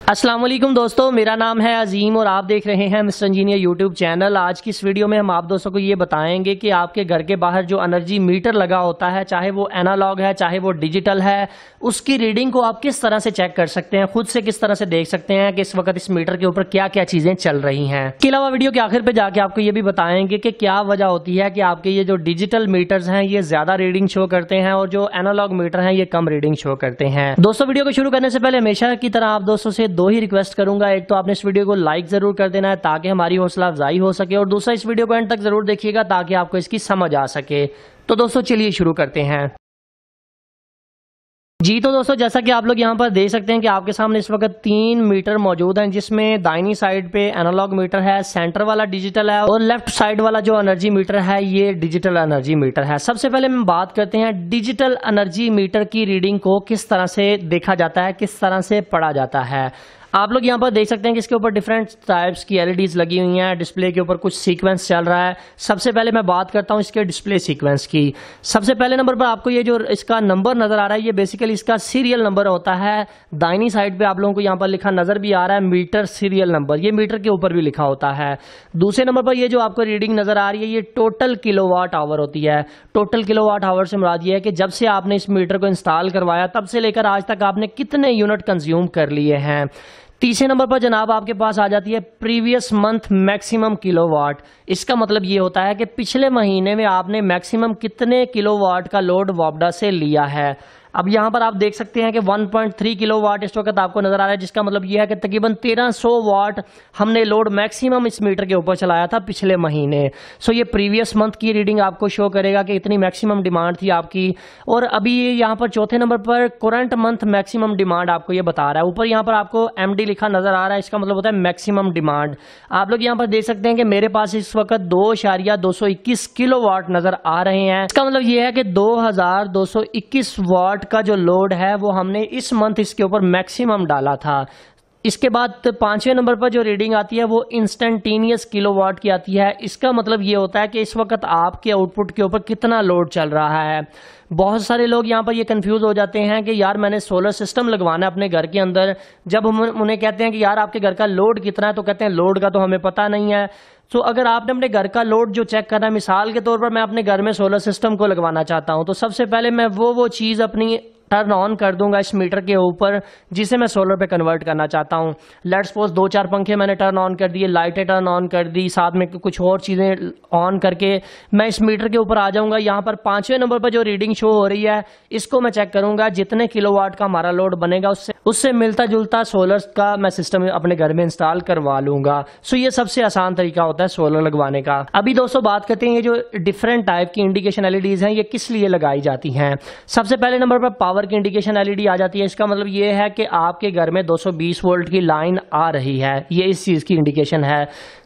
अस्सलाम वालेकुम दोस्तों, मेरा नाम है अजीम और आप देख रहे हैं मिस्टर इंजीनियर यूट्यूब चैनल। आज की इस वीडियो में हम आप दोस्तों को ये बताएंगे कि आपके घर के बाहर जो एनर्जी मीटर लगा होता है, चाहे वो एनालॉग है चाहे वो डिजिटल है, उसकी रीडिंग को आप किस तरह से चेक कर सकते हैं, खुद से किस तरह से देख सकते हैं कि इस वक्त इस मीटर के ऊपर क्या क्या चीजें चल रही हैं। इसके अलावा वीडियो के आखिर पे जाके आपको ये भी बताएंगे कि क्या वजह होती है कि आपके ये जो डिजिटल मीटर्स हैं ये ज्यादा रीडिंग शो करते हैं और जो एनालॉग मीटर हैं ये कम रीडिंग शो करते हैं। दोस्तों, वीडियो को शुरू करने से पहले हमेशा की तरह आप दोस्तों से दो ही रिक्वेस्ट करूंगा। एक तो आपने इस वीडियो को लाइक जरूर कर देना है ताकि हमारी हौसला अफजाई हो सके, और दूसरा इस वीडियो को एंड तक जरूर देखिएगा ताकि आपको इसकी समझ आ सके। तो दोस्तों चलिए शुरू करते हैं। जी तो दोस्तों, जैसा कि आप लोग यहाँ पर देख सकते हैं कि आपके सामने इस वक्त 3 मीटर मौजूद हैं, जिसमें दाहिनी साइड पे एनालॉग मीटर है, सेंटर वाला डिजिटल है और लेफ्ट साइड वाला जो एनर्जी मीटर है ये डिजिटल एनर्जी मीटर है। सबसे पहले हम बात करते हैं डिजिटल एनर्जी मीटर की रीडिंग को किस तरह से देखा जाता है, किस तरह से पढ़ा जाता है। आप लोग यहाँ पर देख सकते हैं कि इसके ऊपर डिफरेंट टाइप्स की एलईडीज लगी हुई हैं, डिस्प्ले के ऊपर कुछ सीक्वेंस चल रहा है। सबसे पहले मैं बात करता हूँ इसके डिस्प्ले सीक्वेंस की। सबसे पहले नंबर पर आपको ये जो इसका नंबर नजर आ रहा है ये बेसिकली इसका सीरियल नंबर होता है। दाहिनी साइड पे आप लोगों को यहाँ पर लिखा नजर भी आ रहा है मीटर सीरियल नंबर, ये मीटर के ऊपर भी लिखा होता है। दूसरे नंबर पर ये जो आपको रीडिंग नजर आ रही है ये टोटल किलोवाट आवर होती है। टोटल किलोवाट आवर से मुराद ये है कि जब से आपने इस मीटर को इंस्टॉल करवाया तब से लेकर आज तक आपने कितने यूनिट कंज्यूम कर लिए हैं। तीसरे नंबर पर जनाब आपके पास आ जाती है प्रीवियस मंथ मैक्सिमम किलोवाट। इसका मतलब ये होता है कि पिछले महीने में आपने मैक्सिमम कितने किलोवाट का लोड वापडा से लिया है। अब यहाँ पर आप देख सकते हैं कि 1.3 किलोवाट इस वक्त आपको नजर आ रहा है, जिसका मतलब यह है कि तकरीबन 1300 वाट हमने लोड मैक्सिमम इस मीटर के ऊपर चलाया था पिछले महीने। सो ये प्रीवियस मंथ की रीडिंग आपको शो करेगा कि इतनी मैक्सिमम डिमांड थी आपकी। और अभी यहाँ पर चौथे नंबर पर करंट मंथ मैक्सिमम डिमांड आपको ये बता रहा है। ऊपर यहाँ पर आपको एमडी लिखा नजर आ रहा है, इसका मतलब होता है मैक्सिमम डिमांड। आप लोग यहाँ पर देख सकते हैं कि मेरे पास इस वक्त 2.221 किलोवाट नजर आ रहे हैं। इसका मतलब यह है कि 2221 वाट का जो लोड है वो हमने इस मंथ इसके ऊपर मैक्सिमम डाला था। इसके बाद 5वें नंबर पर जो रीडिंग आती है वो इंस्टेंटेनियस किलोवाट की आती है। इसका मतलब ये होता है कि इस वक्त आपके आउटपुट के ऊपर कितना लोड चल रहा है। बहुत सारे लोग यहाँ पर ये कंफ्यूज हो जाते हैं कि यार मैंने सोलर सिस्टम लगवाना है अपने घर के अंदर। जब हम उन्हें कहते हैं कि यार आपके घर का लोड कितना है तो कहते हैं लोड का तो हमें पता नहीं है। तो अगर आपने अपने घर का लोड जो चेक करना है, मिसाल के तौर पर मैं अपने घर में सोलर सिस्टम को लगवाना चाहता हूं, तो सबसे पहले मैं वो चीज अपनी टर्न ऑन कर दूंगा इस मीटर के ऊपर जिसे मैं सोलर पे कन्वर्ट करना चाहता हूं। लेट्स सपोज 2-4 पंखे मैंने टर्न ऑन कर दिए, लाइटें टर्न ऑन कर दी, साथ में कुछ और चीजें ऑन करके मैं इस मीटर के ऊपर आ जाऊंगा। यहाँ पर 5वें नंबर पर जो रीडिंग शो हो रही है इसको मैं चेक करूंगा, जितने किलोवाट का हमारा लोड बनेगा उससे मिलता जुलता सोलर का मैं सिस्टम अपने घर में इंस्टॉल करवा लूंगा। सो ये सबसे आसान तरीका होता है सोलर लगवाने का। अभी दोस्तों बात करते हैं ये जो डिफरेंट टाइप की इंडिकेशन एलईडीज हैं ये किस लिए लगाई जाती हैं। सबसे पहले नंबर पर पावर की इंडिकेशन एलईडी आ जाती है। इसका मतलब ये है कि आपके घर में 220 वोल्ट की लाइन आ रही है, ये इस चीज की इंडिकेशन है।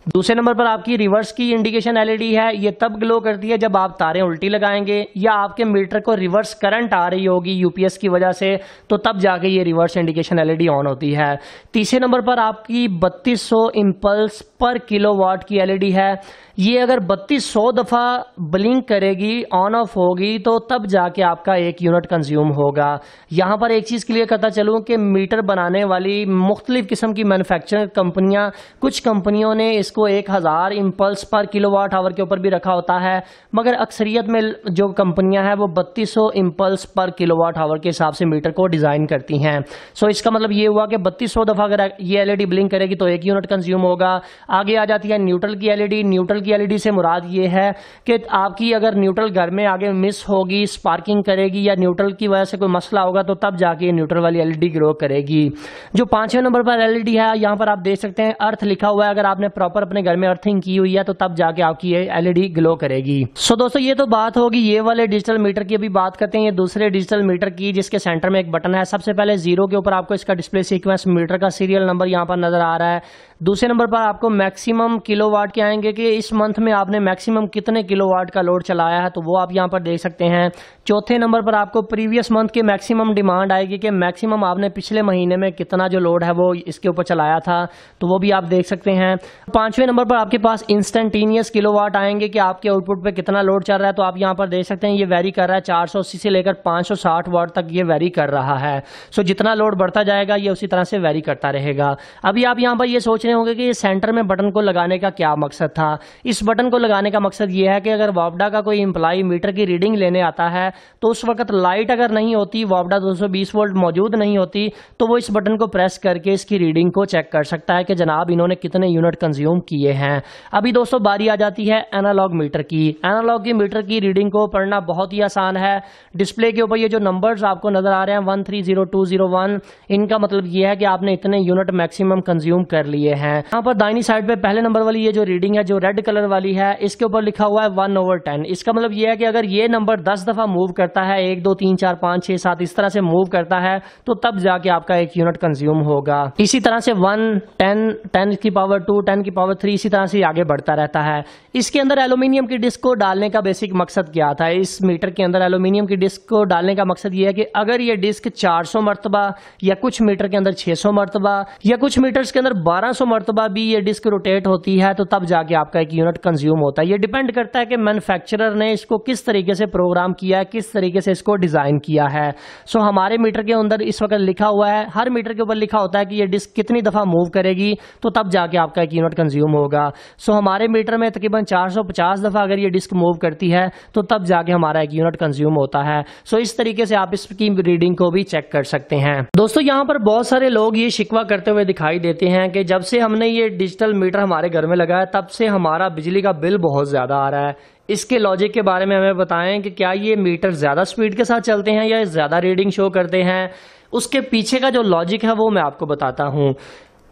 दूसरे नंबर पर आपकी रिवर्स की इंडिकेशन एलईडी है, ये तब ग्लो करती है जब आप तारें उल्टी लगाएंगे या आपके मीटर को रिवर्स करंट आ रही होगी यूपीएस की वजह से, तो तब जाके ये रिवर्स इंडिकेशन एलईडी ऑन होती है। तीसरे नंबर पर आपकी 3200 इंपल्स पर किलोवाट की एलईडी है। ये अगर 3200 दफा ब्लिंक करेगी, ऑन ऑफ होगी, तो तब जाके आपका 1 यूनिट कंज्यूम होगा। यहां पर एक चीज क्लियर करता चलूं कि मीटर बनाने वाली मुख्तलिफ किस्म की मैन्युफैक्चर कंपनियां, कुछ कंपनियों ने इसको 1000 इंपल्स पर किलोवाट आवर के ऊपर भी रखा होता है, मगर अक्सरियत में जो कंपनियां हैं वो 3200 इंपल्स पर किलोवाट आवर के हिसाब से मीटर को डिजाइन करती हैं। सो इसका मतलब ये हुआ कि 3200 दफा अगर ये एलईडी ब्लिंक करेगी तो 1 यूनिट कंज्यूम होगा। आगे आ जाती है न्यूट्रल की एलईडी। न्यूट्रल की एलईडी से मुराद ये है कि आपकी अगर न्यूट्रल घर में आगे मिस होगी, स्पार्किंग करेगी या न्यूट्रल की वजह से कोई मसला होगा तो तब जाके न्यूट्रल वाली एलईडी ग्लो करेगी। जो 5वें नंबर पर एलईडी है यहाँ पर आप देख सकते हैं अर्थ लिखा हुआ है। अगर आपने प्रॉपर अपने घर में अर्थिंग की हुई है तो तब जाके आपकी ये एलईडी ग्लो करेगी। सो दोस्तों ये तो बात होगी ये वाले डिजिटल मीटर की। अभी बात करते हैं ये दूसरे डिजिटल मीटर की, जिसके सेंटर में एक बटन है। सबसे पहले 0 के ऊपर आपको इसका डिस्प्ले सीक्वेंस मीटर का सीरियल नंबर यहाँ पर नजर आ रहा है। दूसरे नंबर पर आपको मैक्सिमम किलोवाट के आएंगे कि इस मंथ में आपने मैक्सिमम कितने किलोवाट का लोड चलाया है, तो वो आप यहाँ पर देख सकते हैं। चौथे नंबर पर आपको प्रीवियस मंथ की मैक्सिमम डिमांड आएगी कि मैक्सिमम आपने पिछले महीने में कितना जो लोड है वो इसके ऊपर चलाया था, तो वो भी आप देख सकते हैं। पांचवें नंबर पर आपके पास इंस्टेंटेनियस किलोवाट आएंगे कि आपके आउटपुट पे कितना लोड चल रहा है, तो आप यहाँ पर देख सकते हैं ये वेरी कर रहा है 480 से लेकर 560 वाट तक ये वेरी कर रहा है। सो जितना लोड बढ़ता जाएगा ये उसी तरह से वेरी करता रहेगा। अभी आप यहाँ पर ये सोच रहे होंगे कि ये सेंटर में बटन को लगाने का क्या मकसद था। इस बटन को लगाने का मकसद ये है कि अगर वापडा का कोई एम्प्लॉय मीटर की रीडिंग लेने आता है तो उस वक्त लाइट अगर नहीं होती, वापडा 220 वोल्ट मौजूद नहीं होती, तो वो इस बटन को प्रेस करके इसकी रीडिंग को चेक कर सकता है कि जनाब इन्होंने कितने यूनिट कंज्यूम किए हैं। अभी दोस्तों बारी आ जाती है एनालॉग मीटर की। एनालॉग की मीटर की रीडिंग को पढ़ना बहुत ही आसान है। डिस्प्ले के ऊपर ये जो नंबर्स आपको नजर आ रहे हैं 130201, इनका मतलब ये है कि आपने इतने यूनिट मैक्सिमम कंज्यूम कर लिए हैं। यहाँ पर दाहिनी साइड पे पहले नंबर वाली ये जो रीडिंग है जो रेड कलर वाली है, इसके ऊपर लिखा हुआ है 1/10। इसका मतलब ये है कि अगर ये नंबर 10 दफा मूव करता है, 1 2 3 4 5 6 7 इस तरह से मूव करता है, तो तब जाके आपका 1 यूनिट कंज्यूम होगा। इसी तरह से 1 10 10 की पावर 2 10 की पावर 3 इसी तरह से आगे बढ़ता रहता है। इसके अंदर एल्यूमिनियम की डिस्क को डालने का बेसिक मकसद क्या था। इस मीटर के अंदर एल्यूमिनियम की डिस्क को डालने का मकसद ये है कि अगर ये डिस्क 400 मरतबा या कुछ मीटर के अंदर 600 मरतबा या कुछ मीटर्स के अंदर 1200 मरतबा भी ये डिस्क रोटेट होती है, तो तब जाके आपका 1 यूनिट कंज्यूम होता है। ये डिपेंड करता है कि मैन्युफैक्चरर ने इसको किस तरीके से प्रोग्राम किया है, किस तरीके से इसको डिजाइन किया है। सो हमारे मीटर के अंदर इस वक्त लिखा हुआ है, हर मीटर के ऊपर लिखा होता है कि ये डिस्क कितनी दफा मूव करेगी, तो तब जाके आपका 1 यूनिट कंज्यूम होगा। सो हमारे मीटर में तकरीबन 450 दफा अगर ये डिस्क मूव करती है, तो तब जाके हमारा 1 यूनिट कंज्यूम होता है। सो इस तरीके से आप इसकी रीडिंग को भी चेक कर सकते हैं। दोस्तों यहाँ पर बहुत सारे लोग ये शिकवा करते हुए दिखाई देते हैं कि जब से हमने ये डिजिटल मीटर हमारे घर में लगाया तब से हमारा बिजली का बिल बहुत ज्यादा आ रहा है। इसके लॉजिक के बारे में हमें बताएं कि क्या ये मीटर ज्यादा स्पीड के साथ चलते हैं या ज्यादा रीडिंग शो करते हैं। उसके पीछे का जो लॉजिक है वो मैं आपको बताता हूँ।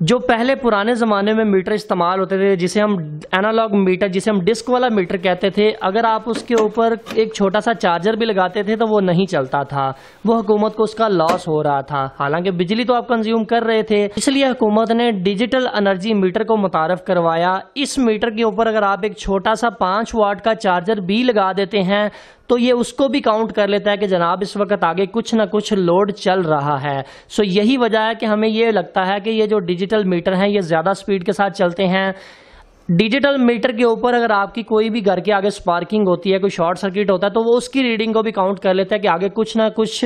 जो पहले पुराने ज़माने में मीटर इस्तेमाल होते थे, जिसे हम एनालॉग मीटर, जिसे हम डिस्क वाला मीटर कहते थे, अगर आप उसके ऊपर एक छोटा सा चार्जर भी लगाते थे तो वो नहीं चलता था, वो हुकूमत को उसका लॉस हो रहा था। हालांकि बिजली तो आप कंज्यूम कर रहे थे, इसलिए हुकूमत ने डिजिटल एनर्जी मीटर को मुतारफ करवाया। इस मीटर के ऊपर अगर आप एक छोटा सा 5 वाट का चार्जर भी लगा देते हैं तो ये उसको भी काउंट कर लेता है कि जनाब इस वक्त आगे कुछ ना कुछ लोड चल रहा है। सो यही वजह है कि हमें ये लगता है कि ये जो डिजिटल मीटर हैं ये ज़्यादा स्पीड के साथ चलते हैं। डिजिटल मीटर के ऊपर अगर आपकी कोई भी घर के आगे स्पार्किंग होती है, कोई शॉर्ट सर्किट होता है, तो वो उसकी रीडिंग को भी काउंट कर लेता है कि आगे कुछ ना कुछ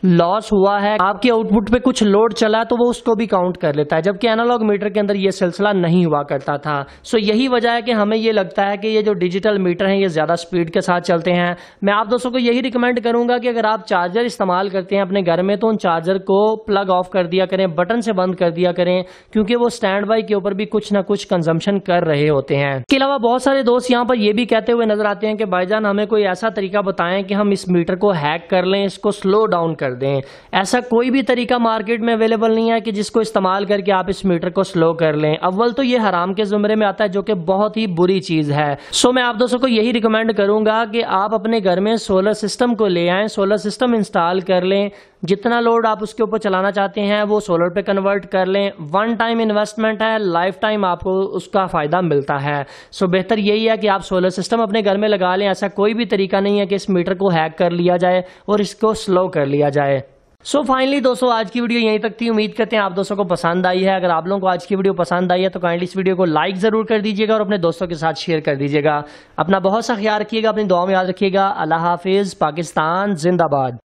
लॉस हुआ है, आपके आउटपुट पे कुछ लोड चला है, तो वो उसको भी काउंट कर लेता है। जबकि एनालॉग मीटर के अंदर ये सिलसिला नहीं हुआ करता था। सो यही वजह है कि हमें ये लगता है कि ये जो डिजिटल मीटर हैं ये ज़्यादा स्पीड के साथ चलते हैं। मैं आप दोस्तों को यही रिकमेंड करूंगा कि अगर आप चार्जर इस्तेमाल करते हैं अपने घर में तो उन चार्जर को प्लग ऑफ कर दिया करें, बटन से बंद कर दिया करें, क्योंकि वो स्टैंड बाई के ऊपर भी कुछ ना कुछ कंजम्पशन कर रहे होते हैं। इसके अलावा बहुत सारे दोस्त यहाँ पर ये भी कहते हुए नजर आते हैं कि भाईजान हमें कोई ऐसा तरीका बताएं कि हम इस मीटर को हैक कर लें, इसको स्लो डाउन कर दें। ऐसा कोई भी तरीका मार्केट में अवेलेबल नहीं है कि जिसको इस्तेमाल करके आप इस मीटर को स्लो कर लें। अव्वल तो ये हराम के जुमरे में आता है, जो कि बहुत ही बुरी चीज है। सो मैं आप दोस्तों को यही रिकमेंड करूंगा कि आप अपने घर में सोलर सिस्टम को ले आएं, सोलर सिस्टम इंस्टॉल कर लें, जितना लोड आप उसके ऊपर चलाना चाहते हैं वो सोलर पे कन्वर्ट कर लें। 1 टाइम इन्वेस्टमेंट है, लाइफ टाइम आपको उसका फायदा मिलता है। सो बेहतर यही है कि आप सोलर सिस्टम अपने घर में लगा लें। ऐसा कोई भी तरीका नहीं है कि इस मीटर को हैक कर लिया जाए और इसको स्लो कर लिया जाए। सो फाइनली दोस्तों आज की वीडियो यहीं तक थी। उम्मीद करते हैं आप दोस्तों को पसंद आई है। अगर आप लोगों को आज की वीडियो पसंद आई है तो काइंडली इस वीडियो को लाइक जरूर कर दीजिएगा और अपने दोस्तों के साथ शेयर कर दीजिएगा। अपना बहुत सा ख्याल रखिएगा, अपनी दुआ में याद रखिएगा। अल्लाह हाफिज, पाकिस्तान जिंदाबाद।